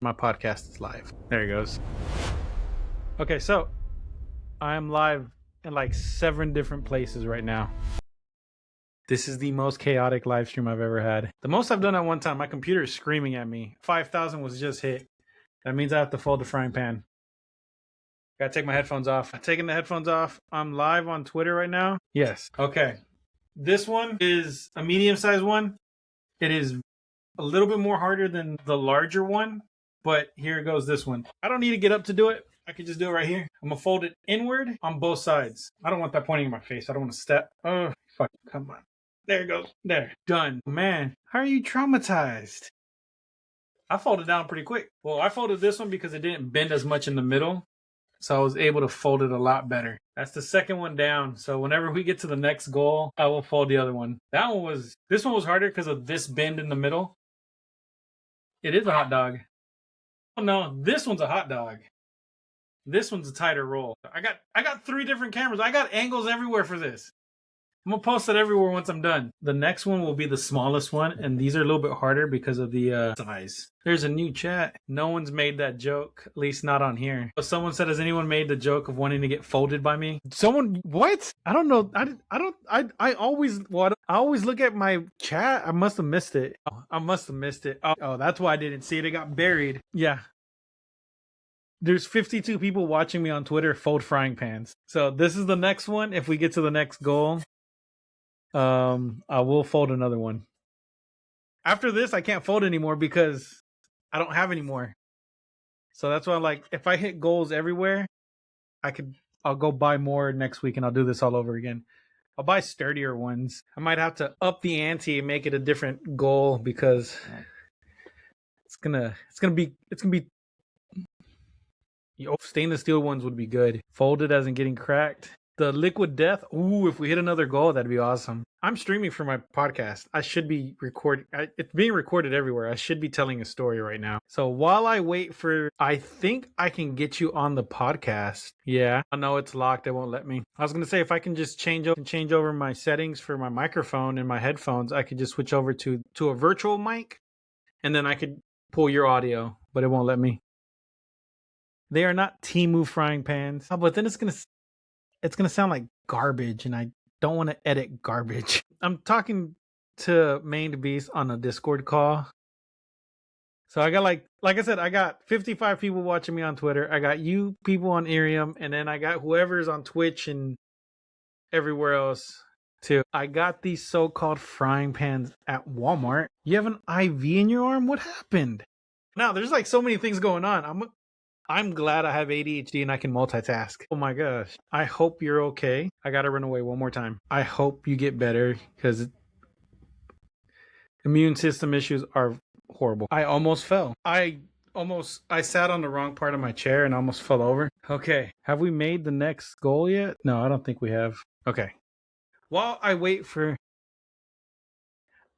My podcast is live. There it goes. Okay, so I am live in like 7 different places right now. This is the most chaotic live stream I've ever had. The most I've done at one time, my computer is screaming at me. 5,000 was just hit. That means I have to fold the frying pan. Gotta take my headphones off. I'm taking the headphones off. I'm live on Twitter right now. Yes. Okay. This one is a medium-sized one. It is a little bit more harder than the larger one. But here goes this one. I don't need to get up to do it. I can just do it right here. I'm going to fold it inward on both sides. I don't want that pointing in my face. I don't want to step. Oh, fuck. Come on. There it goes. There. Done. Man, how are you traumatized? I folded down pretty quick. Well, I folded this one because it didn't bend as much in the middle. So I was able to fold it a lot better. That's the second one down. So whenever we get to the next goal, I will fold the other one. This one was harder because of this bend in the middle. It is a hot dog. Oh no, this one's a hot dog. This one's a tighter roll. I got 3 different cameras. I got angles everywhere for this. I'm gonna post it everywhere once I'm done. The next one will be the smallest one, and these are a little bit harder because of the size. There's a new chat. No one's made that joke, at least not on here. Someone said, has anyone made the joke of wanting to get folded by me? Someone, what? I don't know. I always look at my chat. I must have missed it. Oh, that's why I didn't see it. It got buried. Yeah. There's 52 people watching me on Twitter fold frying pans. So this is the next one. If we get to the next goal, I will fold another one. After this, I can't fold anymore because I don't have any more. So that's why I'm like, if I hit goals everywhere, I'll go buy more next week and I'll do this all over again. I'll buy sturdier ones. I might have to up the ante and make it a different goal because it's gonna be stainless steel ones would be good. Folded as in getting cracked. The liquid death. Ooh, if we hit another goal, that'd be awesome. I'm streaming for my podcast. I should be recording. It's being recorded everywhere. I should be telling a story right now. So while I wait I think I can get you on the podcast. Yeah, I know it's locked. It won't let me. I was going to say, if I can just change over my settings for my microphone and my headphones, I could just switch over to a virtual mic and then I could pull your audio, but it won't let me. They are not Temu frying pans. Oh, but then it's going to sound like garbage, and I don't want to edit garbage. I'm talking to Maned Beast on a Discord call. So I got like I said, I got 55 people watching me on Twitter. I got you people on Irium, and then I got whoever's on Twitch and everywhere else too. I got these so-called frying pans at Walmart. You have an IV in your arm? What happened? Now, there's like so many things going on. I'm glad I have ADHD and I can multitask. Oh my gosh. I hope you're okay. I gotta run away one more time. I hope you get better because immune system issues are horrible. I almost fell. I sat on the wrong part of my chair and almost fell over. Okay. Have we made the next goal yet? No, I don't think we have. Okay. While I wait for...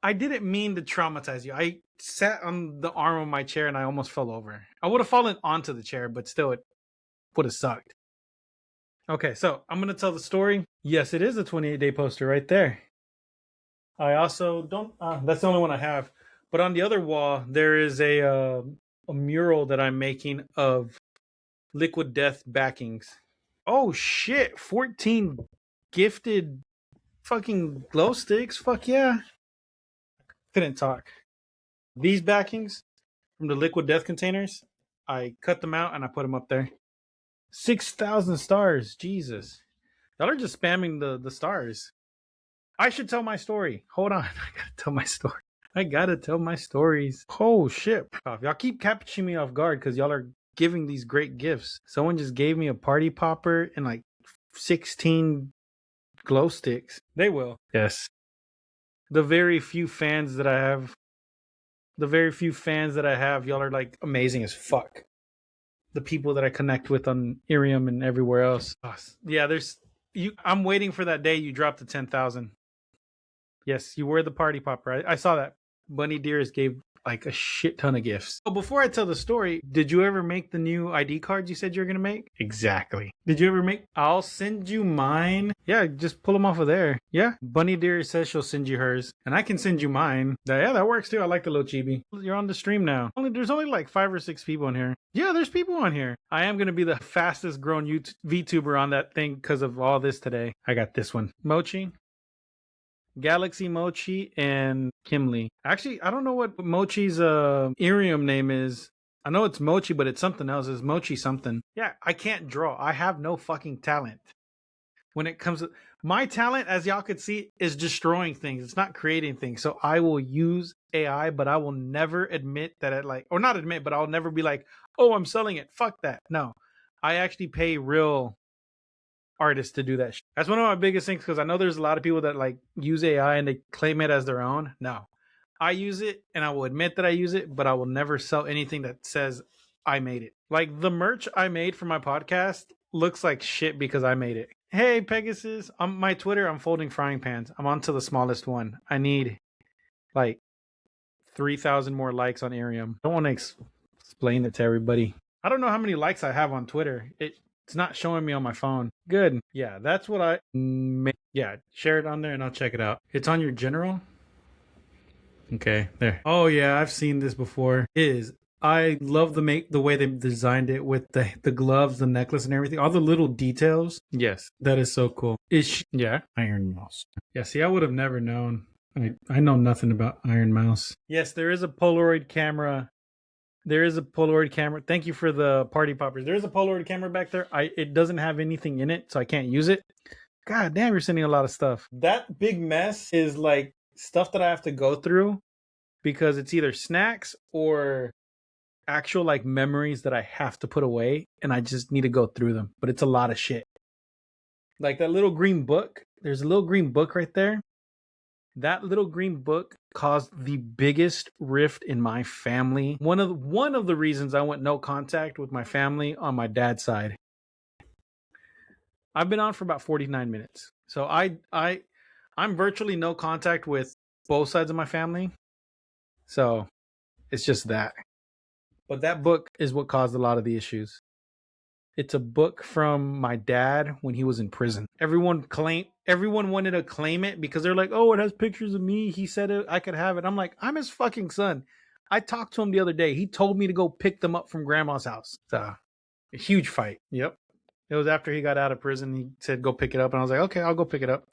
I didn't mean to traumatize you. I sat on the arm of my chair and I almost fell over. I would have fallen onto the chair, but still it would have sucked. Okay, so I'm going to tell the story. Yes, it is a 28-day poster right there. I also don't... that's the only one I have. But on the other wall, there is a mural that I'm making of liquid death backings. Oh, shit. 14 gifted fucking glow sticks. Fuck yeah. Couldn't talk. These backings from the liquid death containers, I cut them out and I put them up there. 6,000 stars. Jesus. Y'all are just spamming the stars. I should tell my story. Hold on. I gotta tell my stories. Oh, shit. Y'all keep catching me off guard because y'all are giving these great gifts. Someone just gave me a party popper and like 16 glow sticks. They will. Yes. The very few fans that I have, y'all are like amazing as fuck. The people that I connect with on Irium and everywhere else. Yeah, I'm waiting for that day you drop to 10,000. Yes, you were the party popper. I saw that. Bunny Dearest gave like a shit ton of gifts. Oh, before I tell the story, did you ever make the new ID cards you said you were going to make? Exactly. Did you ever make? I'll send you mine. Yeah, just pull them off of there. Yeah. Bunny Deer says she'll send you hers, and I can send you mine. Yeah, that works too. I like the little chibi. You're on the stream now. There's only like 5 or 6 people in here. Yeah, there's people on here. I am going to be the fastest grown VTuber on that thing because of all this today. I got this one. Mochi. Galaxy Mochi and Kimli. Actually, I don't know what Mochi's Irium name is. I know it's Mochi, but it's something else. It's Mochi something. Yeah, I can't draw. I have no fucking talent. When it comes to my talent, as y'all could see, is destroying things. It's not creating things. So I will use AI, but I will never admit that or not admit, but I'll never be like, oh, I'm selling it. Fuck that. No, I actually pay real artists to do that. That's one of my biggest things, because I know there's a lot of people that like use AI and they claim it as their own. No, I use it and I will admit that I use it, but I will never sell anything that says I made it. Like the merch I made for my podcast looks like shit because I made it. Hey Pegasus, on my Twitter I'm folding frying pans. I'm on to the smallest one. I need like 3,000 more likes on Irium. I don't want to explain it to everybody. I don't know how many likes I have on Twitter. It's not showing me on my phone. Good. Yeah, that's what I made. Yeah, share it on there and I'll check it out. It's on your general. Okay, there. Oh yeah, I've seen this before. I love the way they designed it with the gloves, the necklace, and everything. All the little details. Yes, that is so cool. Yeah, Iron Mouse. Yeah, see, I would have never known. I know nothing about Iron Mouse. Yes, there is a Polaroid camera. There is a Polaroid camera. Thank you for the party poppers. There is a Polaroid camera back there. It doesn't have anything in it, so I can't use it. God damn, you're sending a lot of stuff. That big mess is like stuff that I have to go through because it's either snacks or actual like memories that I have to put away, and I just need to go through them. But it's a lot of shit. Like that little green book. There's a little green book right there. That little green book caused the biggest rift in my family. One of the reasons I went no contact with my family on my dad's side. I've been on for about 49 minutes. So I'm virtually no contact with both sides of my family. So it's just that. But that book is what caused a lot of the issues. It's a book from my dad when he was in prison. Everyone wanted to claim it because they're like, oh, it has pictures of me. He said it, I could have it. I'm like, I'm his fucking son. I talked to him the other day. He told me to go pick them up from grandma's house. So a huge fight. Yep. It was after he got out of prison. He said, go pick it up. And I was like, okay, I'll go pick it up.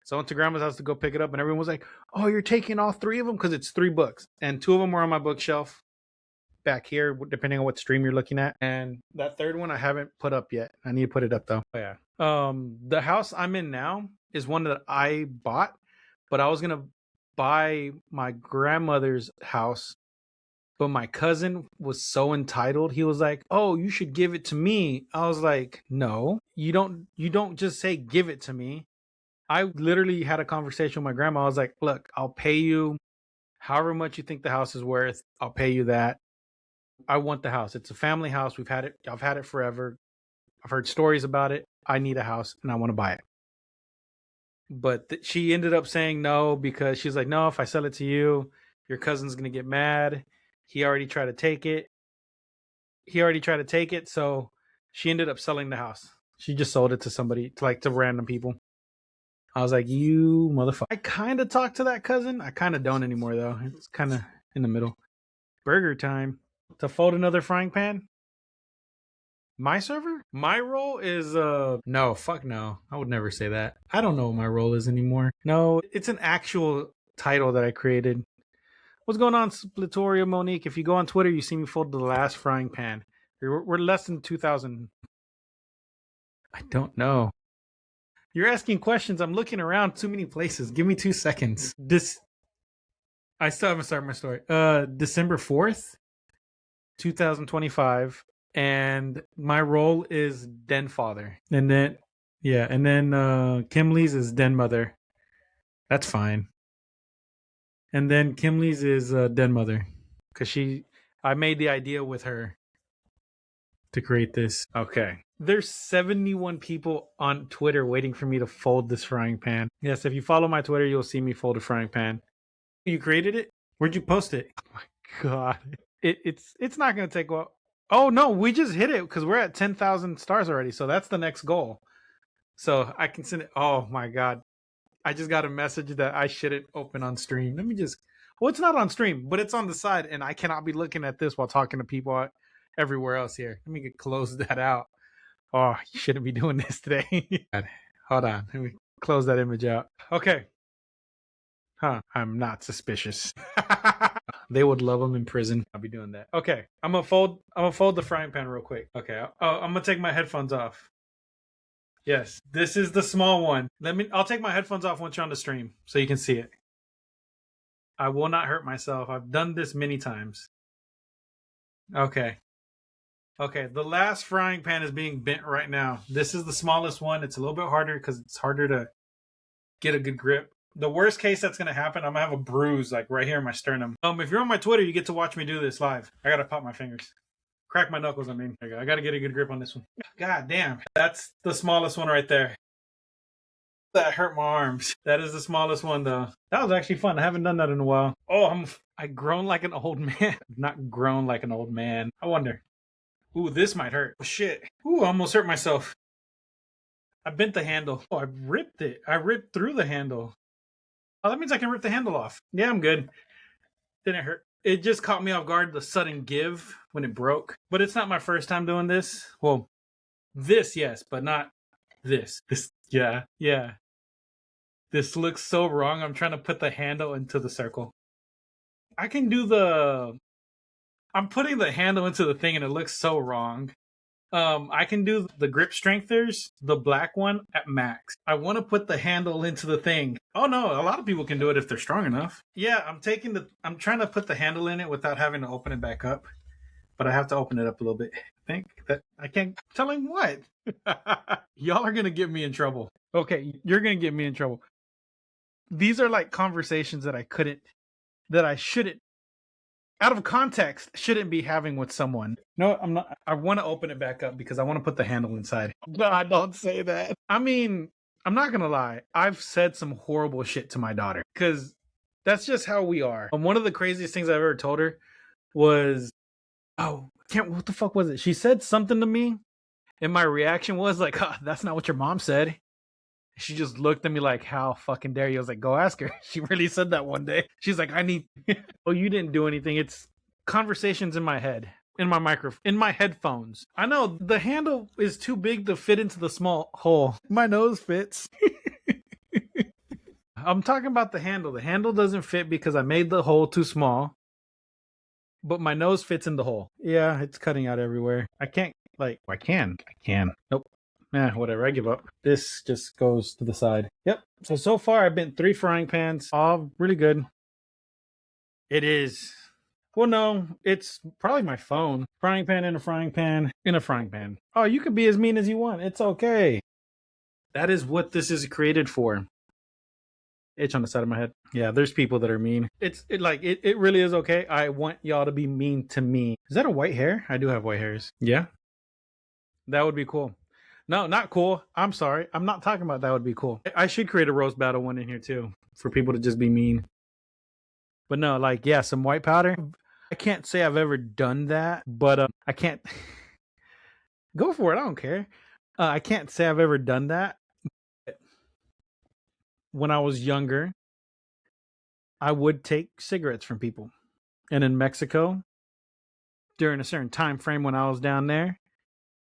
So I went to grandma's house to go pick it up. And everyone was like, oh, you're taking all 3 of them? Because it's 3 books. And 2 of them were on my bookshelf back here, depending on what stream you're looking at. And that 3rd one I haven't put up yet. I need to put it up though. Oh, yeah. The house I'm in now is one that I bought, but I was gonna buy my grandmother's house, but my cousin was so entitled. He was like, oh, you should give it to me. I was like, no, you don't just say give it to me. I literally had a conversation with my grandma. I was like, look, I'll pay you however much you think the house is worth. I'll pay you that. I want the house. It's a family house. I've had it forever. I've heard stories about it. I need a house and I want to buy it. But she ended up saying no because she's like, no, if I sell it to you, your cousin's going to get mad. He already tried to take it. So she ended up selling the house. She just sold it to somebody, to random people. I was like, you motherfucker. I kind of talked to that cousin. I kind of don't anymore, though. It's kind of in the middle. Burger time. To fold another frying pan? My server? My role is, no, fuck no. I would never say that. I don't know what my role is anymore. No, it's an actual title that I created. What's going on, Splatoria Monique? If you go on Twitter, you see me fold the last frying pan. We're less than 2,000. I don't know. You're asking questions. I'm looking around too many places. Give me 2 seconds. I still haven't started my story. December 4th, 2025. And my role is den father. And then Kimley's is den mother. That's fine. And then Kimley's is den mother. Because I made the idea with her to create this. Okay. There's 71 people on Twitter waiting for me to fold this frying pan. Yes, if you follow my Twitter, you'll see me fold a frying pan. You created it? Where'd you post it? Oh my God. It's not gonna take well. Oh no, we just hit it because we're at 10,000 stars already. So that's the next goal. So I can send it. Oh my God. I just got a message that I shouldn't open on stream. Let me just. Well, it's not on stream, but it's on the side, and I cannot be looking at this while talking to people everywhere else here. Let me close that out. Oh, you shouldn't be doing this today. Hold on. Let me close that image out. Okay. Huh. I'm not suspicious. They would love them in prison. I'll be doing that. Okay. I'm gonna fold the frying pan real quick. Okay. I'm gonna take my headphones off. Yes. This is the small one. I'll take my headphones off once you're on the stream so you can see it. I will not hurt myself. I've done this many times. Okay. Okay, the last frying pan is being bent right now. This is the smallest one. It's a little bit harder because it's harder to get a good grip. The worst case that's going to happen, I'm going to have a bruise like right here in my sternum. If you're on my Twitter, you get to watch me do this live. I got to pop my fingers. Crack my knuckles, I mean. I got to get a good grip on this one. God damn. That's the smallest one right there. That hurt my arms. That is the smallest one, though. That was actually fun. I haven't done that in a while. Oh, I grown like an old man. Not grown like an old man. I wonder. Ooh, this might hurt. Oh, shit. Ooh, I almost hurt myself. I bent the handle. Oh, I ripped it. I ripped through the handle. Oh, that means I can rip the handle off. Yeah, I'm good. Didn't hurt. It just caught me off guard, the sudden give when it broke. But it's not my first time doing this. Well, this, yes, but not this. This, yeah. This looks so wrong. I'm trying to put the handle into the circle. I can do I'm putting the handle into the thing and it looks so wrong. I can do the grip strengthers, the black one at max. I want to put the handle into the thing. Oh no, a lot of people can do it if they're strong enough. Yeah, I'm trying to put the handle in it without having to open it back up. But I have to open it up a little bit. I think that I can't tell him what. Y'all are gonna get me in trouble. Okay, you're gonna get me in trouble. These are like conversations that I shouldn't, out of context, shouldn't be having with someone. No, I'm not. I want to open it back up because I want to put the handle inside. No, don't say that. I mean, I'm not going to lie. I've said some horrible shit to my daughter because that's just how we are. One of the craziest things I've ever told her was, what the fuck was it? She said something to me and my reaction was like, that's not what your mom said. She just looked at me like, how fucking dare you? I was like, go ask her. She really said that one day. She's like, oh, you didn't do anything. It's conversations in my head, in my microphone, in my headphones. I know the handle is too big to fit into the small hole. My nose fits. I'm talking about the handle. The handle doesn't fit because I made the hole too small, but my nose fits in the hole. Yeah, it's cutting out everywhere. I can't, I can. Nope. Whatever, I give up. This just goes to the side. Yep. So far I've bent 3 frying pans. All really good. It is. Well, no, it's probably my phone. Frying pan in a frying pan in a frying pan. Oh, you can be as mean as you want. It's okay. That is what this is created for. Itch on the side of my head. Yeah, there's people that are mean. It really is okay. I want y'all to be mean to me. Is that a white hair? I do have white hairs. Yeah. That would be cool. No, not cool. I'm sorry. I'm not talking about that would be cool. I should create a roast battle one in here too for people to just be mean. But no, some white powder. I can't say I've ever done that, but I can't go for it. I don't care. I can't say I've ever done that. When I was younger, I would take cigarettes from people. And in Mexico, during a certain time frame when I was down there,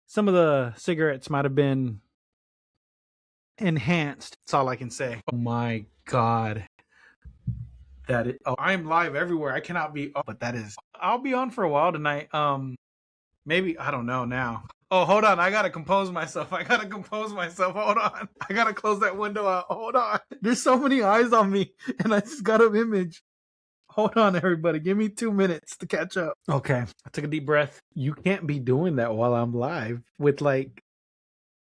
some of the cigarettes might have been enhanced. That's all I can say. Oh my God. I'm live everywhere. I cannot be. Oh, but that is. I'll be on for a while tonight. Maybe, I don't know now. Oh, hold on. I gotta compose myself. Hold on. I gotta close that window out. Hold on. There's so many eyes on me, and I just got an image. Hold on, everybody. Give me 2 minutes to catch up. Okay. I took a deep breath. You can't be doing that while I'm live with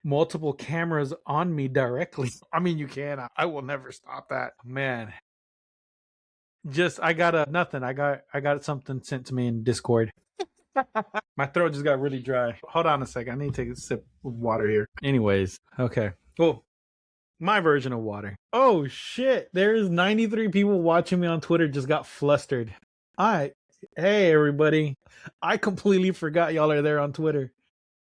multiple cameras on me directly. I mean, you can. I will never stop that. Man. I got nothing. I got something sent to me in Discord. My throat just got really dry. Hold on a second. I need to take a sip of water here. Anyways. Okay. Cool. My version of water. Oh shit. There's 93 people watching me on Twitter just got flustered. All right. Hey, everybody. I completely forgot y'all are there on Twitter.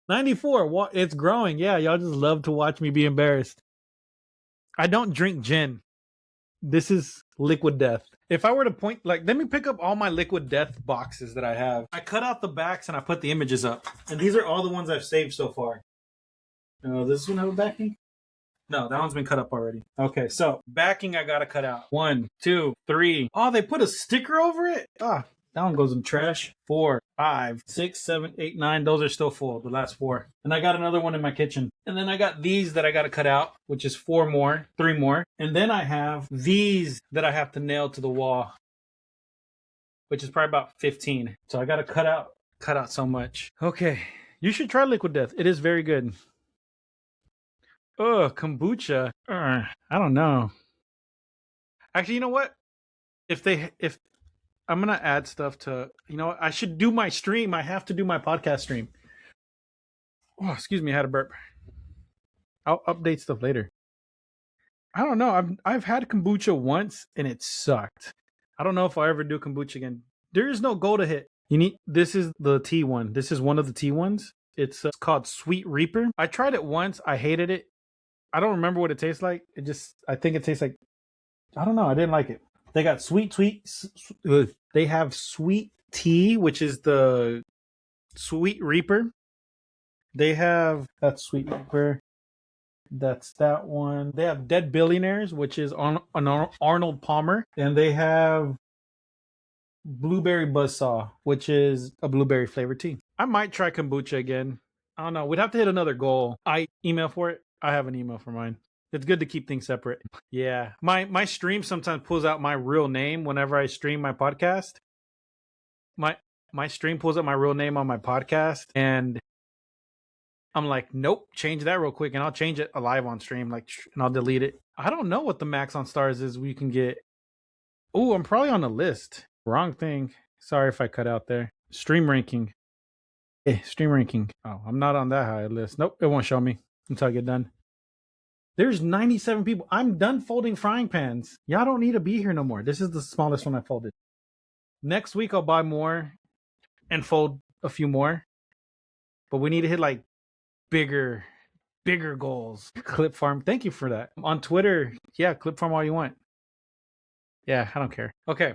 94. It's growing. Yeah, y'all just love to watch me be embarrassed. I don't drink gin. This is liquid death. If I were to point, like, let me pick up all my liquid death boxes that I have. I cut out the backs and I put the images up. And these are all the ones I've saved so far. Does this one have a backing? No, that one's been cut up already. Okay, so backing I gotta cut out. 1, 2, 3. Oh, they put a sticker over it? Ah, that one goes in trash. 4, 5, 6, 7, 8, 9. Those are still full, the last 4. And I got another one in my kitchen. And then I got these that I gotta cut out, which is 4 more, 3 more. And then I have these that I have to nail to the wall, which is probably about 15. So I gotta cut out so much. Okay, you should try Liquid Death. It is very good. Oh, kombucha. I don't know. Actually, you know what? If I'm gonna add stuff to, I should do my stream. I have to do my podcast stream. Oh, excuse me, I had a burp. I'll update stuff later. I don't know. I've had kombucha once and it sucked. I don't know if I'll ever do kombucha again. There is no goal to hit. This is the tea one. This is one of the tea ones. It's called Sweet Reaper. I tried it once. I hated it. I don't remember what it tastes like. I think it tastes like, I don't know. I didn't like it. They got they have sweet tea, which is the Sweet Reaper. They have, that's Sweet Reaper. That's that one. They have Dead Billionaires, which is on Arnold Palmer. And they have Blueberry Buzzsaw, which is a blueberry flavored tea. I might try kombucha again. I don't know. We'd have to hit another goal. Email for it. I have an email for mine. It's good to keep things separate. Yeah. My stream sometimes pulls out my real name whenever I stream my podcast. My stream pulls up my real name on my podcast, and I'm like, nope, change that real quick, and I'll change it live on stream, and I'll delete it. I don't know what the max on stars is we can get. Oh, I'm probably on the list. Wrong thing. Sorry if I cut out there. Stream ranking. Stream ranking. Oh, I'm not on that high list. Nope, it won't show me until I get done. There's 97 people. I'm done folding frying pans. Y'all don't need to be here no more. This is the smallest one I folded. Next week, I'll buy more and fold a few more. But we need to hit like bigger goals. Clip farm. Thank you for that. On Twitter, yeah, clip farm all you want. Yeah, I don't care. Okay.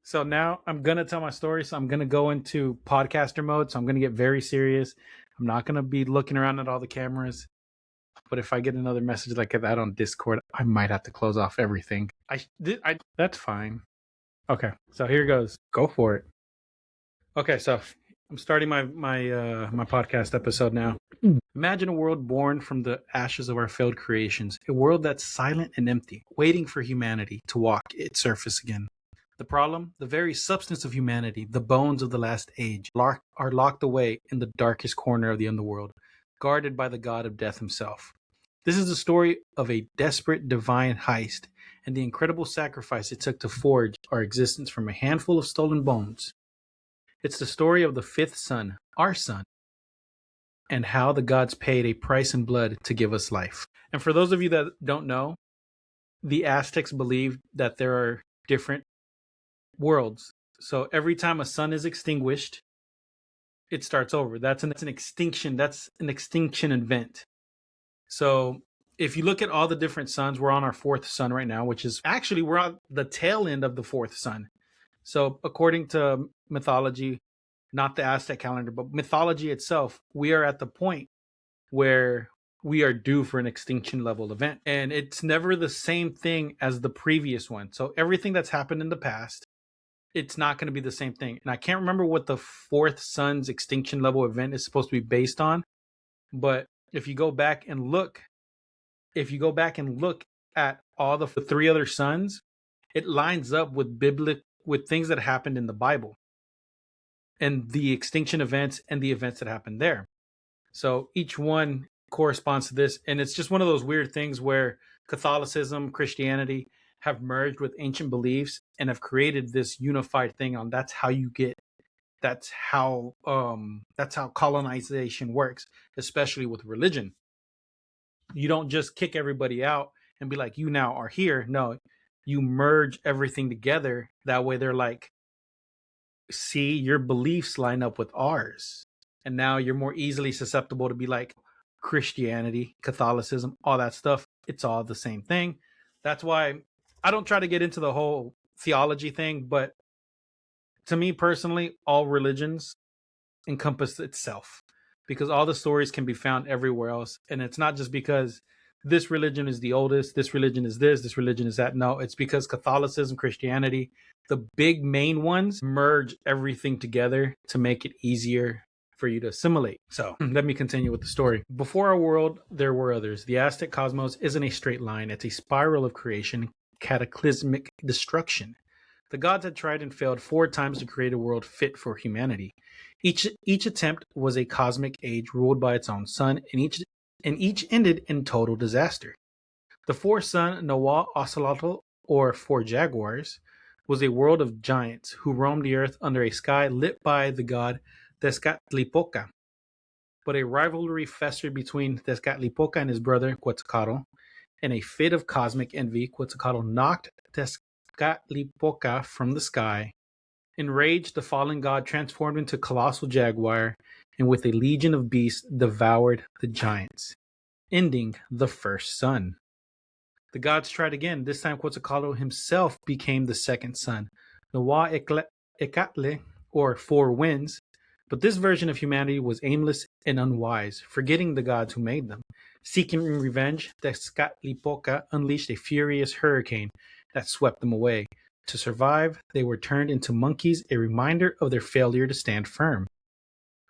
So now I'm going to tell my story. So I'm going to go into podcaster mode. So I'm going to get very serious. I'm not going to be looking around at all the cameras. But if I get another message like that on Discord, I might have to close off everything. That's fine. Okay, so here goes. Go for it. Okay, so I'm starting my podcast episode now. Imagine a world born from the ashes of our failed creations, a world that's silent and empty, waiting for humanity to walk its surface again. The problem? The very substance of humanity, the bones of the last age, are locked away in the darkest corner of the underworld, guarded by the god of death himself. This is the story of a desperate divine heist and the incredible sacrifice it took to forge our existence from a handful of stolen bones. It's the story of the fifth son, our son, and how the gods paid a price in blood to give us life. And for those of you that don't know, the Aztecs believed that there are different worlds. So every time a sun is extinguished, it starts over. That's an extinction. That's an extinction event. So if you look at all the different suns, we're on our fourth sun right now, which is actually, we're on the tail end of the fourth sun. So according to mythology, not the Aztec calendar, but mythology itself, we are at the point where we are due for an extinction level event. And it's never the same thing as the previous one. So everything that's happened in the past, it's not going to be the same thing. And I can't remember what the fourth sun's extinction level event is supposed to be based on, but if you go back and look at all the 3 other suns, it lines up with things that happened in the Bible and the extinction events and the events that happened there. So each one corresponds to this. And it's just one of those weird things where Catholicism, Christianity have merged with ancient beliefs and have created this unified thing on that's how colonization works, especially with religion. You don't just kick everybody out and be like, you now are here. No, you merge everything together. That way they're like, see, your beliefs line up with ours. And now you're more easily susceptible to be like Christianity, Catholicism, all that stuff. It's all the same thing. That's why I don't try to get into the whole theology thing, but to me personally, all religions encompass itself because all the stories can be found everywhere else. And it's not just because this religion is the oldest, this religion is this religion is that. No, it's because Catholicism, Christianity, the big main ones merge everything together to make it easier for you to assimilate. So let me continue with the story. Before our world, there were others. The Aztec cosmos isn't a straight line. It's a spiral of creation, cataclysmic destruction. The gods had tried and failed 4 times to create a world fit for humanity. Each attempt was a cosmic age ruled by its own sun, and each ended in total disaster. The 4th sun, Noah Ocelotl, or 4 jaguars, was a world of giants who roamed the earth under a sky lit by the god Tezcatlipoca. But a rivalry festered between Tezcatlipoca and his brother Quetzalcoatl. In a fit of cosmic envy, Quetzalcoatl knocked Tezcatlipoca from the sky. Enraged, the fallen god transformed into a colossal jaguar and with a legion of beasts devoured the giants, ending the 1st sun. The gods tried again. This time Quetzalcoatl himself became the 2nd sun, Noah Ecatl, or 4 winds. But this version of humanity was aimless and unwise, forgetting the gods who made them. Seeking revenge, Tezcatlipoca unleashed a furious hurricane that swept them away. To survive, they were turned into monkeys, a reminder of their failure to stand firm.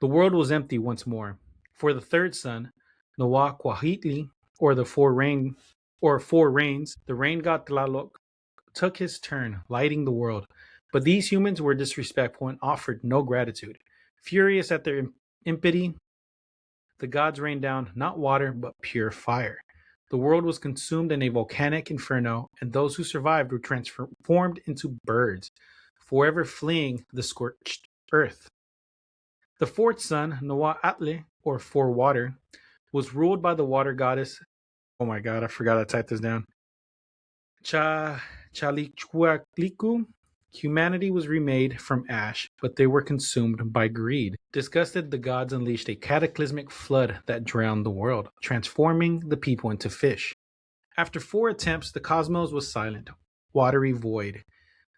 The world was empty once more. For the 3rd sun, Nahuatl, or 4 rains, the rain god Tlaloc took his turn, lighting the world. But these humans were disrespectful and offered no gratitude. Furious at their impiety, the gods rained down not water, but pure fire. The world was consumed in a volcanic inferno, and those who survived were transformed into birds, forever fleeing the scorched earth. The 4th sun, Nahuatl, or 4 water, was ruled by the water goddess. Oh my god, I forgot to type this down. Chalichuaclicu. Humanity was remade from ash, but they were consumed by greed. Disgusted, the gods unleashed a cataclysmic flood that drowned the world, transforming the people into fish. After 4 attempts, the cosmos was silent, watery void.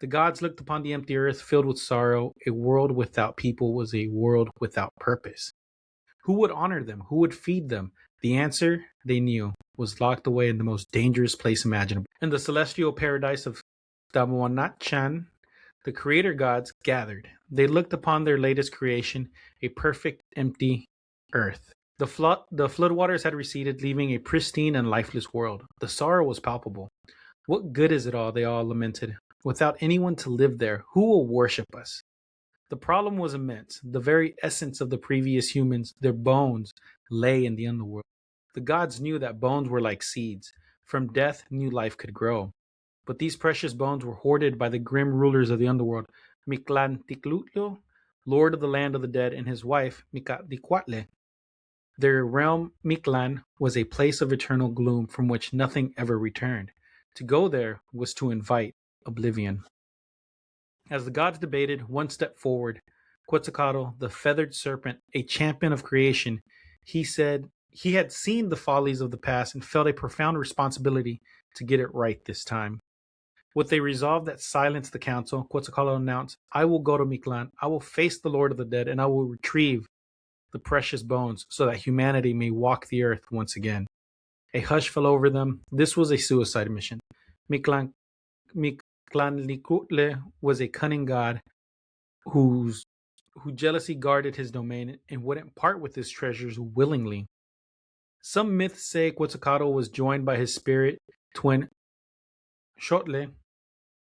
The gods looked upon the empty earth filled with sorrow. A world without people was a world without purpose. Who would honor them? Who would feed them? The answer, they knew, was locked away in the most dangerous place imaginable. In the celestial paradise of Tamuanachan, the creator gods gathered. They looked upon their latest creation, a perfect, empty earth. The floodwaters had receded, leaving a pristine and lifeless world. The sorrow was palpable. What good is it all, they all lamented. Without anyone to live there, who will worship us? The problem was immense. The very essence of the previous humans, their bones, lay in the underworld. The gods knew that bones were like seeds. From death, new life could grow. But these precious bones were hoarded by the grim rulers of the underworld, Mictlantecuhtli, lord of the land of the dead, and his wife, Micatlicuatl. Their realm, Mictlan, was a place of eternal gloom from which nothing ever returned. To go there was to invite oblivion. As the gods debated, one step forward, Quetzalcoatl, the feathered serpent, a champion of creation, he said he had seen the follies of the past and felt a profound responsibility to get it right this time. With a resolve that silenced the council, Quetzalcoatl announced, I will go to Mictlan, I will face the Lord of the Dead, and I will retrieve the precious bones so that humanity may walk the earth once again. A hush fell over them. This was a suicide mission. Mictlantecuhtli was a cunning god who jealously guarded his domain and wouldn't part with his treasures willingly. Some myths say Quetzalcoatl was joined by his spirit twin Xochitl,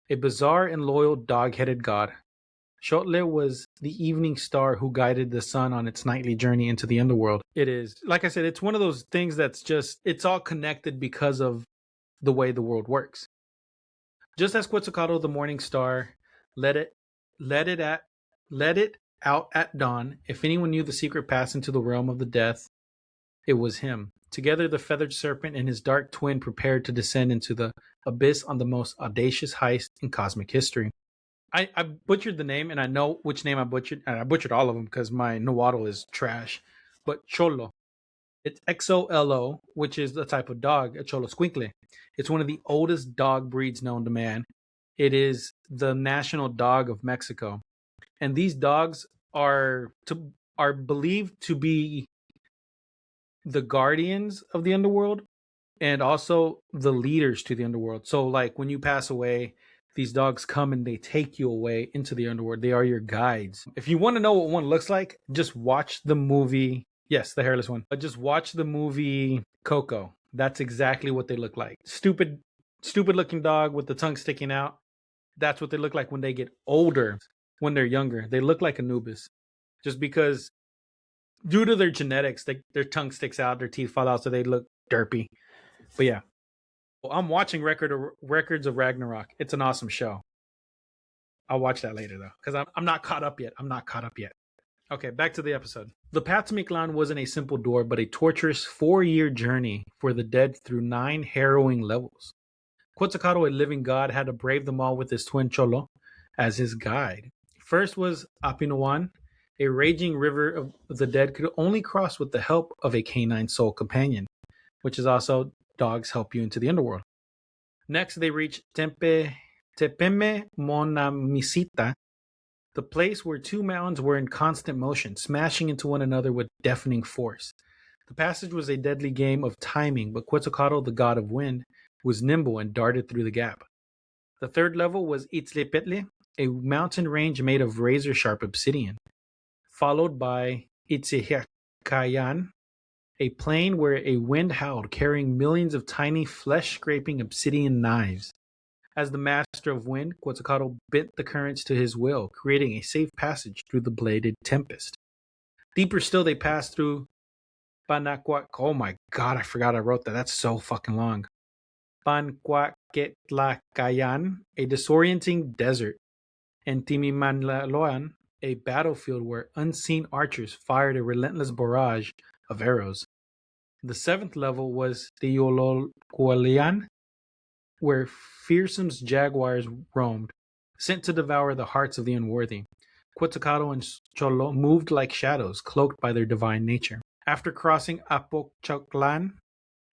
a bizarre and loyal dog-headed god. Xochitl was the evening star who guided the sun on its nightly journey into the underworld. It is, like I said, it's one of those things that's just, it's all connected because of the way the world works. Just as Quetzalcoatl, the morning star, let it out at dawn, if anyone knew the secret path into the realm of the death, it was him. Together, the feathered serpent and his dark twin prepared to descend into the abyss on the most audacious heist in cosmic history. I butchered the name, and I know which name I butchered, and I butchered all of them because my Nahuatl is trash. But Cholo, it's XOLO, which is the type of dog, a Cholo Squinkle. It's one of the oldest dog breeds known to man. It is the national dog of Mexico, and these dogs are believed to be the guardians of the underworld and also the leaders to the underworld. So, like when you pass away, these dogs come and they take you away into the underworld. They are your guides. If you want to know what one looks like, just watch the movie. Yes, the hairless one. But just watch the movie Coco. That's exactly what they look like. Stupid looking dog with the tongue sticking out. That's what they look like when they get older. When they're younger, they look like Anubis. Just because, due to their genetics, their tongue sticks out, their teeth fall out, so they look derpy. But yeah, I'm watching Records of Ragnarok. It's an awesome show. I'll watch that later though, because I'm not caught up yet. I'm not caught up yet. Okay, back to the episode. The path to Mictlan wasn't a simple door, but a torturous 4-year journey for the dead through 9 harrowing levels. Quetzalcoatl, a living god, had to brave them all with his twin Cholo as his guide. First was Apinawan, a raging river of the dead could only cross with the help of a canine soul companion, which is also dogs help you into the underworld. Next, they reach Tepeme Monamisita, the place where 2 mountains were in constant motion, smashing into one another with deafening force. The passage was a deadly game of timing, but Quetzalcoatl, the god of wind, was nimble and darted through the gap. The third level was Itzlepetle, a mountain range made of razor-sharp obsidian, followed by Itzehiacayan, a plain where a wind howled, carrying millions of tiny flesh-scraping obsidian knives. As the master of wind, Quetzalcoatl bent the currents to his will, creating a safe passage through the bladed tempest. Deeper still, they passed through Panacuac. Oh my god, I forgot I wrote that. That's so fucking long. Panquaquetlacayan, a disorienting desert, and Timimanlaloan, a battlefield where unseen archers fired a relentless barrage of arrows. The 7th level was Teololqualian, where fearsome jaguars roamed, sent to devour the hearts of the unworthy. Quetzalcoatl and Cholo moved like shadows, cloaked by their divine nature. After crossing Apochoclan,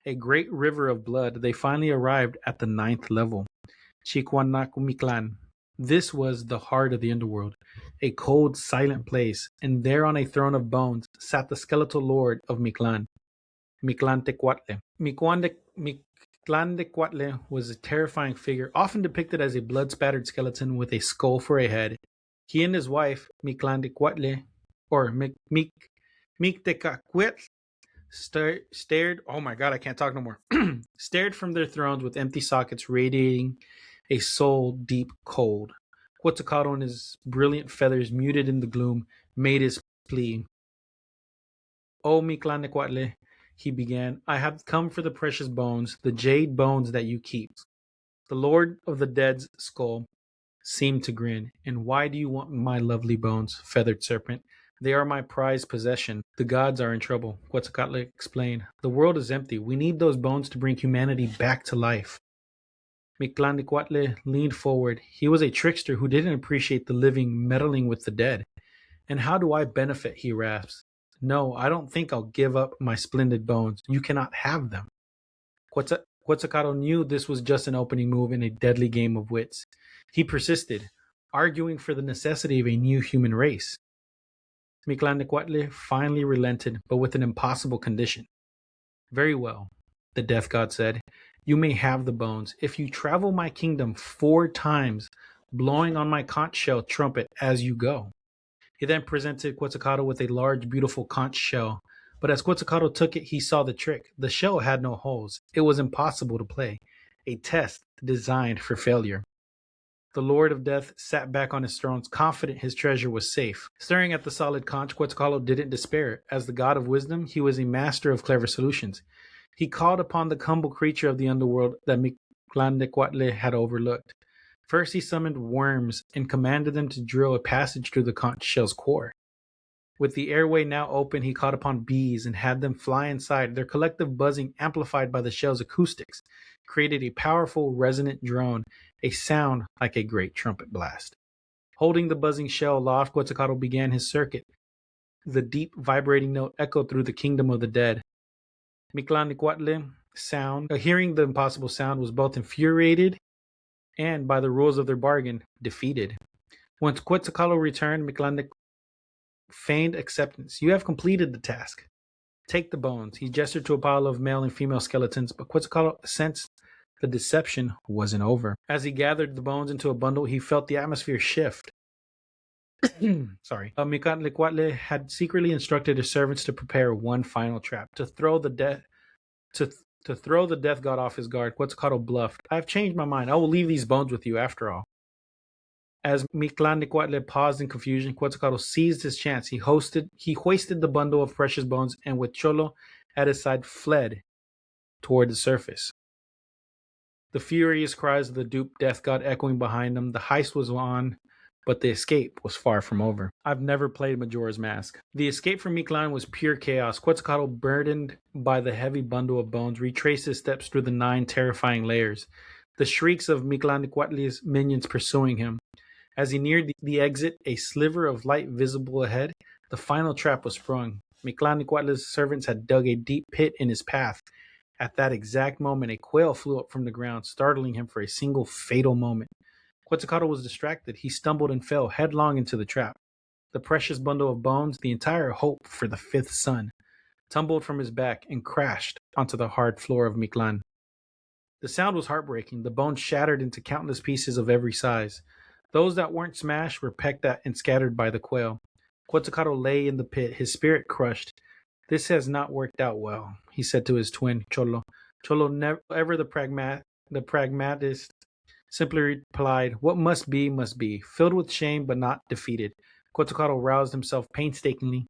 a great river of blood, they finally arrived at the 9th level, Chiquanacumiclan. This was the heart of the underworld, a cold, silent place, and there on a throne of bones sat the skeletal lord of Mictlan, Mictlantecuhtli. Mictlantecuhtli was a terrifying figure, often depicted as a blood-spattered skeleton with a skull for a head. He and his wife, Mictlantecuhtli, or Mictecacuetl, stared, oh my god, I can't talk no more, stared from their thrones with empty sockets radiating a soul deep cold. Quetzalcoatl and his brilliant feathers muted in the gloom made his plea. "O Mictlantecuhtli," he began, "I have come for the precious bones, the jade bones that you keep." The Lord of the Dead's skull seemed to grin. "And why do you want my lovely bones, feathered serpent? They are my prized possession. The gods are in trouble," Quetzalcoatl explained. "The world is empty. We need those bones to bring humanity back to life." Mictlantecuhtli leaned forward. He was a trickster who didn't appreciate the living meddling with the dead. "And how do I benefit?" he rasped. "No, I don't think I'll give up my splendid bones. You cannot have them." Quetzalcoatl knew this was just an opening move in a deadly game of wits. He persisted, arguing for the necessity of a new human race. Mictlantecuhtli finally relented, but with an impossible condition. "Very well," the death god said. "You may have the bones if you travel my kingdom 4 times, blowing on my conch shell trumpet as you go." He then presented Quetzalcoatl with a large, beautiful conch shell. But as Quetzalcoatl took it, he saw the trick. The shell had no holes. It was impossible to play. A test designed for failure. The Lord of Death sat back on his throne, confident his treasure was safe. Staring at the solid conch, Quetzalcoatl didn't despair. As the god of wisdom, he was a master of clever solutions. He called upon the humble creature of the underworld that Mictlantecuhtli had overlooked. First, he summoned worms and commanded them to drill a passage through the conch shell's core. With the airway now open, he called upon bees and had them fly inside. Their collective buzzing, amplified by the shell's acoustics, created a powerful resonant drone, a sound like a great trumpet blast. Holding the buzzing shell aloft, Quetzalcoatl began his circuit. The deep, vibrating note echoed through the kingdom of the dead. Mictlantecuhtli hearing the impossible sound, was both infuriated and, by the rules of their bargain, defeated. Once Quetzalcoatl returned, Mictlantecuhtli feigned acceptance. You have completed the task. Take the bones. He gestured to a pile of male and female skeletons, but Quetzalcoatl sensed the deception wasn't over. As he gathered the bones into a bundle, he felt the atmosphere shift. Sorry. Mictlantecuhtli had secretly instructed his servants to prepare one final trap, to throw the death god off his guard. Quetzalcoatl bluffed. I have changed my mind. I will leave these bones with you after all. As Mictlantecuhtli paused in confusion, Quetzalcoatl seized his chance. He hoisted the bundle of precious bones and, with Cholo at his side, fled toward the surface. The furious cries of the duped death god echoing behind him. The heist was on, but the escape was far from over. I've never played Majora's Mask. The escape from Mictlan was pure chaos. Quetzalcoatl, burdened by the heavy bundle of bones, retraced his steps through the 9 terrifying layers, the shrieks of Mictlantecuhtli's minions pursuing him. As he neared the exit, a sliver of light visible ahead, the final trap was sprung. Mictlantecuhtli's servants had dug a deep pit in his path. At that exact moment, a quail flew up from the ground, startling him for a single fatal moment. Quetzalcoatl was distracted. He stumbled and fell headlong into the trap. The precious bundle of bones, the entire hope for the 5th sun, tumbled from his back and crashed onto the hard floor of Mictlan. The sound was heartbreaking. The bones shattered into countless pieces of every size. Those that weren't smashed were pecked at and scattered by the quail. Quetzalcoatl lay in the pit, his spirit crushed. This has not worked out well, he said to his twin, Cholo. Cholo, never ever the pragmatist, simply replied, what must be, must be. Filled with shame but not defeated, Quetzalcoatl roused himself painstakingly.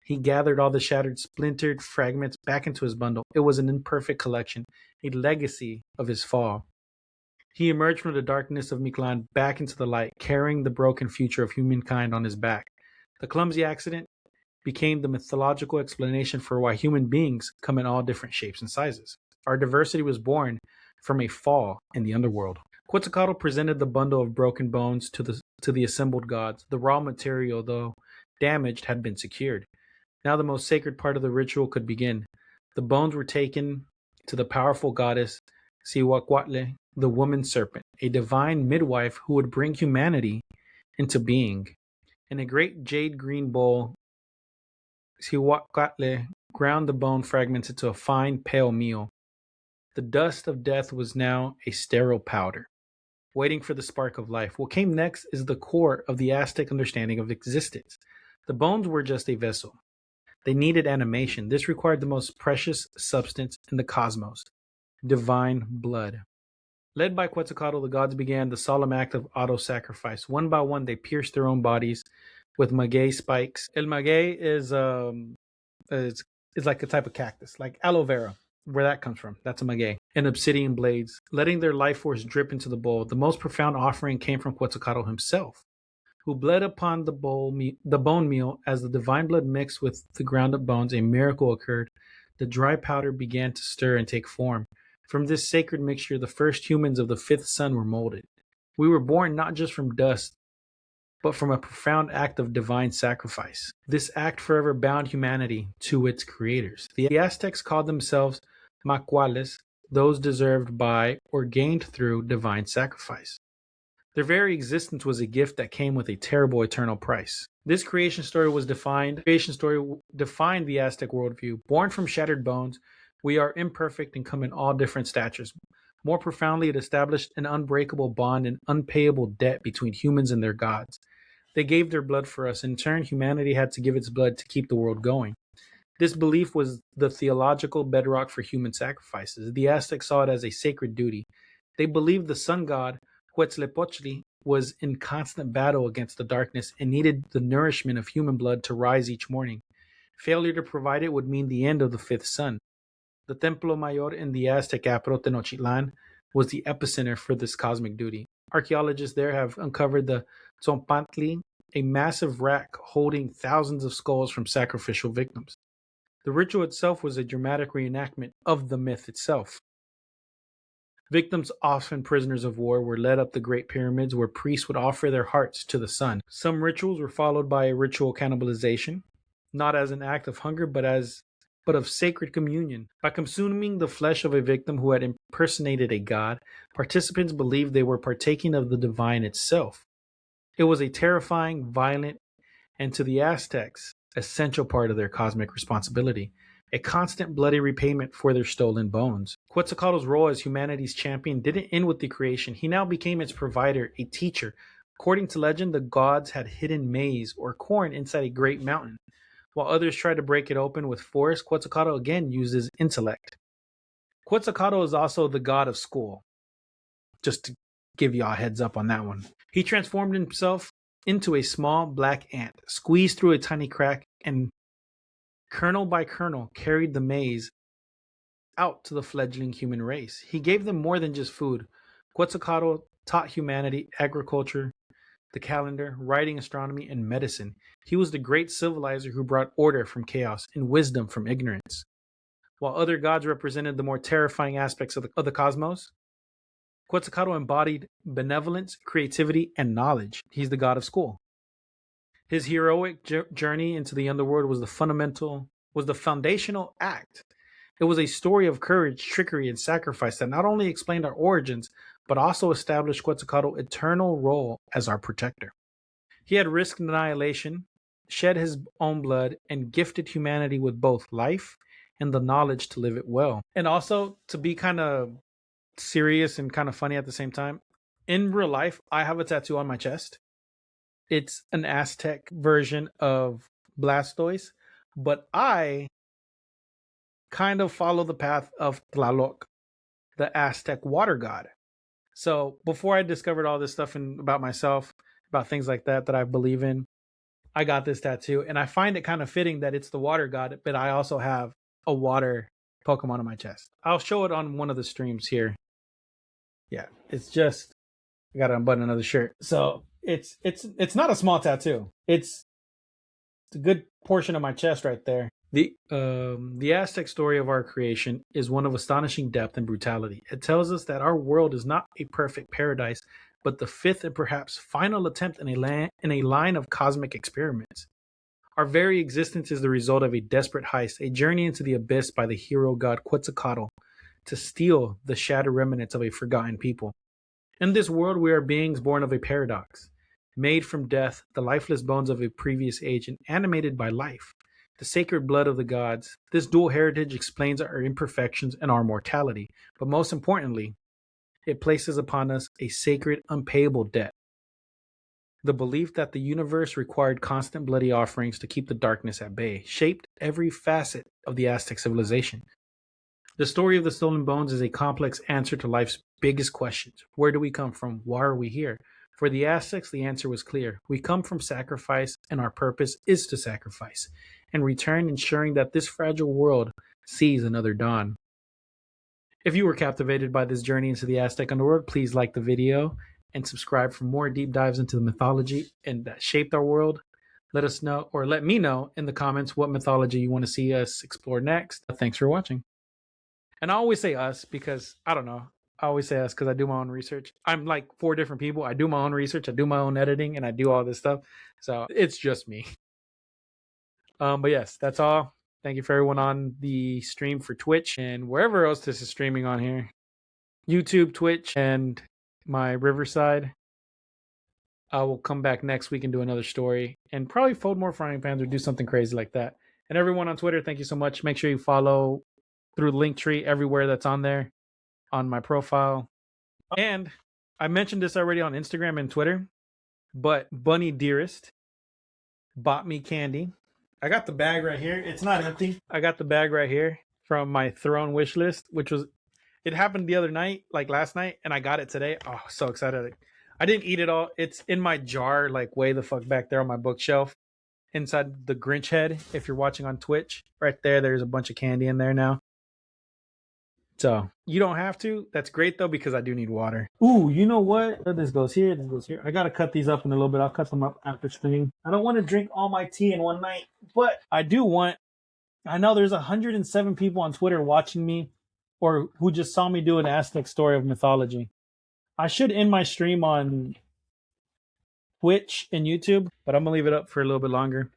He gathered all the shattered, splintered fragments back into his bundle. It was an imperfect collection, a legacy of his fall. He emerged from the darkness of Mictlan back into the light, carrying the broken future of humankind on his back. The clumsy accident became the mythological explanation for why human beings come in all different shapes and sizes. Our diversity was born from a fall in the underworld. Quetzalcoatl presented the bundle of broken bones to the assembled gods. The raw material, though damaged, had been secured. Now the most sacred part of the ritual could begin. The bones were taken to the powerful goddess Cihuacuatl, the woman serpent, a divine midwife who would bring humanity into being. In a great jade green bowl, Cihuacuatl ground the bone fragments into a fine, pale meal. The dust of death was now a sterile powder, waiting for the spark of life. What came next is the core of the Aztec understanding of existence. The bones were just a vessel. They needed animation. This required the most precious substance in the cosmos, divine blood. Led by Quetzalcoatl, the gods began the solemn act of auto-sacrifice. One by one, they pierced their own bodies with maguey spikes. El maguey is like a type of cactus, like aloe vera, where that comes from. That's a maguey. And obsidian blades, letting their life force drip into the bowl. The most profound offering came from Quetzalcoatl himself, who bled upon the bone meal. As the divine blood mixed with the ground-up bones, a miracle occurred. The dry powder began to stir and take form. From this sacred mixture, the first humans of the 5th sun were molded. We were born not just from dust, but from a profound act of divine sacrifice. This act forever bound humanity to its creators. The Aztecs called themselves Macuales, those deserved by or gained through divine sacrifice. Their very existence was a gift that came with a terrible eternal price. This creation story defined the Aztec worldview. Born from shattered bones, we are imperfect and come in all different statures. More profoundly, it established an unbreakable bond and unpayable debt between humans and their gods. They gave their blood for us. In turn, humanity had to give its blood to keep the world going. This belief was the theological bedrock for human sacrifices. The Aztecs saw it as a sacred duty. They believed the sun god, Quetzalcoatl, was in constant battle against the darkness and needed the nourishment of human blood to rise each morning. Failure to provide it would mean the end of the 5th sun. The Templo Mayor in the Aztec capital, Tenochtitlan, was the epicenter for this cosmic duty. Archaeologists there have uncovered the Tzompantli, a massive rack holding thousands of skulls from sacrificial victims. The ritual itself was a dramatic reenactment of the myth itself. Victims, often prisoners of war, were led up the Great Pyramids where priests would offer their hearts to the sun. Some rituals were followed by a ritual cannibalization, not as an act of hunger, but of sacred communion. By consuming the flesh of a victim who had impersonated a god, participants believed they were partaking of the divine itself. It was a terrifying, violent, and to the Aztecs, essential part of their cosmic responsibility, a constant bloody repayment for their stolen bones. Quetzalcoatl's role as humanity's champion didn't end with the creation. He now became its provider, a teacher. According to legend, the gods had hidden maize or corn inside a great mountain. While others tried to break it open with force, Quetzalcoatl again uses intellect. Quetzalcoatl is also the god of school. Just to give y'all a heads up on that one. He transformed himself into a small black ant, squeezed through a tiny crack, and kernel by kernel carried the maize out to the fledgling human race. He gave them more than just food. Quetzalcoatl taught humanity agriculture, the calendar, writing, astronomy, and medicine. He was the great civilizer who brought order from chaos and wisdom from ignorance. While other gods represented the more terrifying aspects of the cosmos, Quetzalcoatl embodied benevolence, creativity, and knowledge. He's the god of school. His heroic journey into the underworld was the foundational act. It was a story of courage, trickery, and sacrifice that not only explained our origins, but also established Quetzalcoatl's eternal role as our protector. He had risked annihilation, shed his own blood, and gifted humanity with both life and the knowledge to live it well. And also, to be kind of serious and kind of funny at the same time, in real life, I have a tattoo on my chest. It's an Aztec version of Blastoise, but I kind of follow the path of Tlaloc, the Aztec water god. So before I discovered all this stuff about myself, about things like that I believe in, I got this tattoo, and I find it kind of fitting that it's the water god, but I also have a water Pokemon on my chest. I'll show it on one of the streams here. Yeah, it's just, I gotta unbutton another shirt. So it's not a small tattoo. It's a good portion of my chest right there. The Aztec story of our creation is one of astonishing depth and brutality. It tells us that our world is not a perfect paradise, but the fifth and perhaps final attempt in a line of cosmic experiments. Our very existence is the result of a desperate heist, a journey into the abyss by the hero god Quetzalcoatl to steal the shattered remnants of a forgotten people. In this world, we are beings born of a paradox, made from death, the lifeless bones of a previous age, and animated by life, the sacred blood of the gods. This dual heritage explains our imperfections and our mortality, but most importantly, it places upon us a sacred, unpayable debt. The belief that the universe required constant bloody offerings to keep the darkness at bay shaped every facet of the Aztec civilization. The story of the stolen bones is a complex answer to life's biggest questions. Where do we come from? Why are we here? For the Aztecs, the answer was clear. We come from sacrifice, and our purpose is to sacrifice, in return ensuring that this fragile world sees another dawn. If you were captivated by this journey into the Aztec underworld, please like the video and subscribe for more deep dives into the mythology and that shaped our world. Let us know, or let me know in the comments, what mythology you want to see us explore next. Thanks for watching. And I always say us because, I don't know, I always say us because I do my own research. I'm like 4 different people. I do my own research, I do my own editing, and I do all this stuff. So it's just me. But yes, that's all. Thank you for everyone on the stream for Twitch and wherever else this is streaming on here. YouTube, Twitch, and my Riverside. I will come back next week and do another story and probably fold more frying pans or do something crazy like that. And everyone on Twitter, thank you so much. Make sure you follow through the link tree everywhere that's on there on my profile. And I mentioned this already on Instagram and Twitter, but Bunny Dearest bought me candy. I got the bag right here. It's not empty. I got the bag right here from my Throne wish list, which was, it happened the other night, like last night, and I got it today. Oh, so excited. I didn't eat it all. It's in my jar, like way the fuck back there on my bookshelf inside the Grinch head. If you're watching on Twitch, right there, there's a bunch of candy in there now. So you don't have to. That's great though, because I do need water. Ooh, you know what? This goes here. This goes here. I got to cut these up in a little bit. I'll cut them up after stream. I don't want to drink all my tea in one night, but I do want, I know there's 107 people on Twitter watching me or who just saw me do an Aztec story of mythology. I should end my stream on Twitch and YouTube, but I'm gonna leave it up for a little bit longer.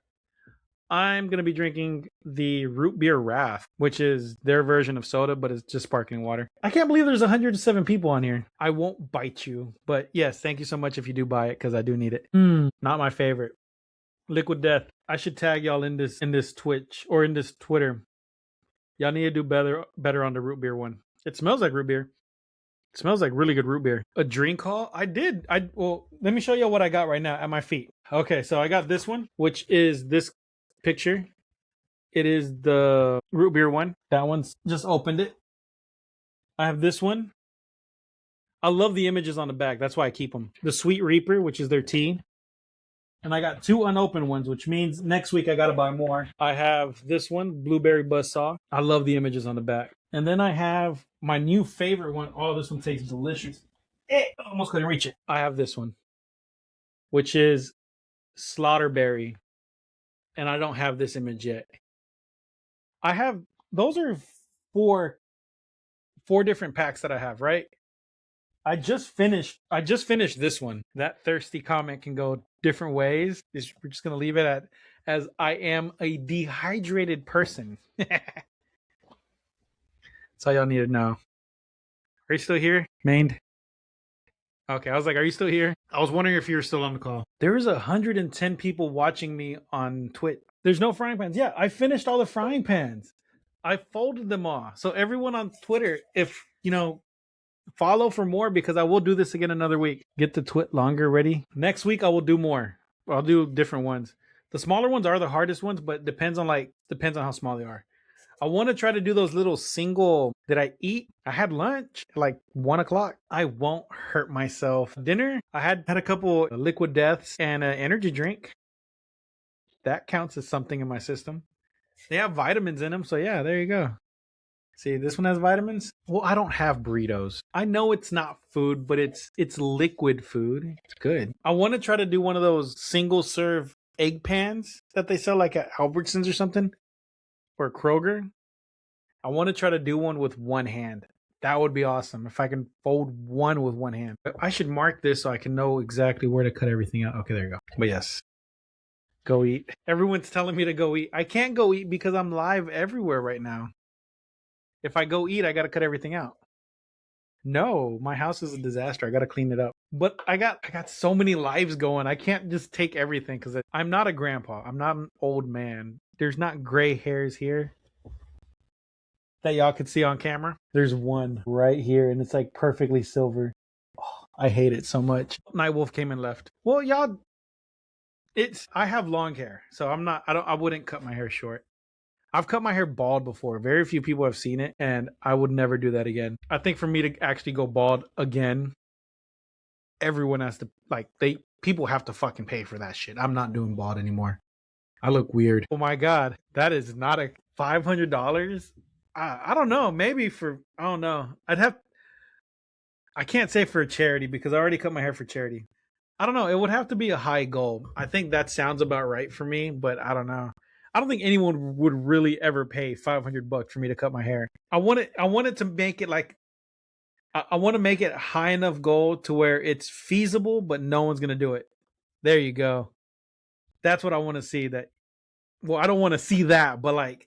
I'm gonna be drinking the root beer Wrath, which is their version of soda, but it's just sparkling water. I can't believe there's 107 people on here. I won't bite you, but yes, thank you so much if you do buy it because I do need it. Not my favorite. Liquid Death. I should tag y'all in this Twitch or in this Twitter. Y'all need to do better on the root beer one. It smells like root beer. It smells like really good root beer. A drink haul? I did. Well, let me show you what I got right now at my feet. Okay, so I got this one, which is this picture. It is the root beer one. That one's just opened it. I have this one. I love the images on the back. That's why I keep them. The Sweet Reaper, which is their tea. And I got 2 unopened ones, which means next week I got to buy more. I have this one, Blueberry Buzzsaw. I love the images on the back. And then I have my new favorite one. Oh, this one tastes delicious. Almost couldn't reach it. I have this one, which is Slaughterberry. And I don't have this image yet. Those are four different packs that I have, right? I just finished this one. That thirsty comment can go different ways. We're just gonna leave it as I am a dehydrated person. That's all y'all need to know. Are you still here, Mained? Okay, I was like, are you still here? I was wondering if you were still on the call. There's 110 people watching me on Twitch. There's no frying pans. Yeah, I finished all the frying pans. I folded them all. So everyone on Twitter, if follow for more because I will do this again another week. Get the twit longer ready. Next week I will do more. I'll do different ones. The smaller ones are the hardest ones, but depends on how small they are. I want to try to do those little single. Did I eat? I had lunch at like 1 o'clock. I won't hurt myself. Dinner, I had a couple liquid deaths and an energy drink. That counts as something in my system. They have vitamins in them, so yeah, there you go. See, this one has vitamins. Well, I don't have burritos. I know it's not food, but it's liquid food. It's good. I want to try to do one of those single serve egg pans that they sell like at Albertsons or something, or Kroger. I want to try to do one with one hand. That would be awesome if I can fold one with one hand. I should mark this so I can know exactly where to cut everything out. Okay, there you go. But yes, go eat. Everyone's telling me to go eat. I can't go eat because I'm live everywhere right now. If I go eat, I got to cut everything out. No, my house is a disaster. I got to clean it up. But I got so many lives going. I can't just take everything because I'm not a grandpa. I'm not an old man. There's not gray hairs here that y'all could see on camera. There's one right here, and it's like perfectly silver. Oh, I hate it so much. Nightwolf came and left. Well, y'all, I have long hair, so I wouldn't cut my hair short. I've cut my hair bald before. Very few people have seen it, and I would never do that again. I think for me to actually go bald again, everyone has to, people have to fucking pay for that shit. I'm not doing bald anymore. I look weird. Oh my God. That is not a $500. I don't know. Maybe I don't know. I can't say for a charity because I already cut my hair for charity. I don't know. It would have to be a high goal. I think that sounds about right for me, but I don't know. I don't think anyone would really ever pay $500 for me to cut my hair. I want it to make it I want to make it high enough goal to where it's feasible, but no one's going to do it. There you go. That's what I want to see. Well, I don't want to see that, but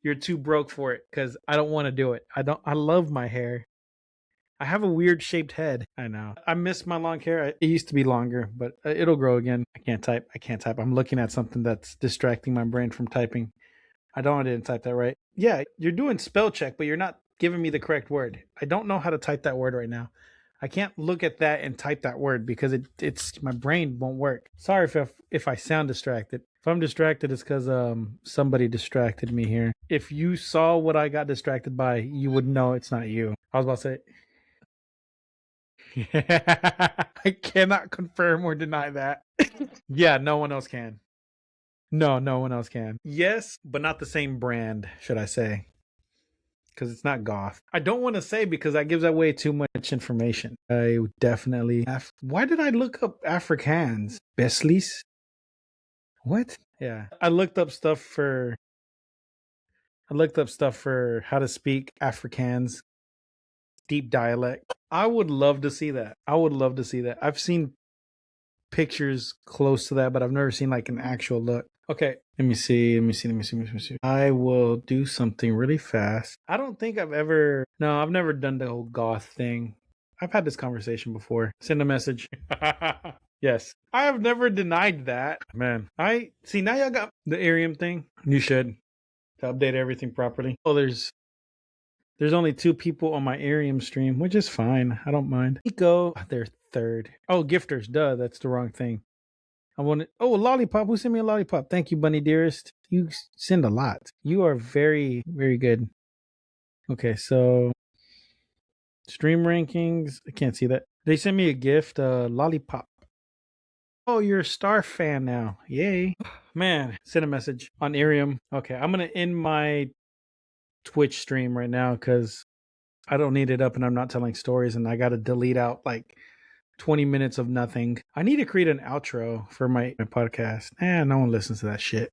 you're too broke for it because I don't want to do it. I love my hair. I have a weird shaped head. I know. I miss my long hair. It used to be longer, but it'll grow again. I can't type. I'm looking at something that's distracting my brain from typing. I didn't type that right. Yeah, you're doing spell check, but you're not giving me the correct word. I don't know how to type that word right now. I can't look at that and type that word because it's my brain won't work. Sorry if I sound distracted. If I'm distracted, it's because somebody distracted me here. If you saw what I got distracted by, you would know it's not you. I was about to say. I cannot confirm or deny that. Yeah, no one else can. No one else can. Yes, but not the same brand, should I say. Because it's not goth. I don't want to say because that gives away too much information. I would definitely... Why did I look up Afrikaans? Beslies? What? Yeah. I looked up stuff for how to speak Afrikaans. deep dialect. I would love to see that. I would love to see that. I've seen pictures close to that, but I've never seen like an actual look. Okay, let me see. I will do something really fast. I don't think I've ever. No, I've never done the whole goth thing. I've had this conversation before. Send a message. Yes, I have never denied that. Man, I see now y'all got the Arium thing. You should to update everything properly. Oh, there's only 2 people on my Arium stream, which is fine. I don't mind. Nico, they're third. Oh, gifters. Duh, that's the wrong thing. I want a lollipop. Who sent me a lollipop? Thank you, Bunny Dearest. You send a lot. You are very, very good. Okay, so stream rankings. I can't see that. They sent me a gift, lollipop. Oh, you're a Star fan now. Yay. Man, send a message on Arium. Okay, I'm going to end my Twitch stream right now because I don't need it up and I'm not telling stories and I got to delete out like 20 minutes of nothing. I need to create an outro for my podcast. No one listens to that shit.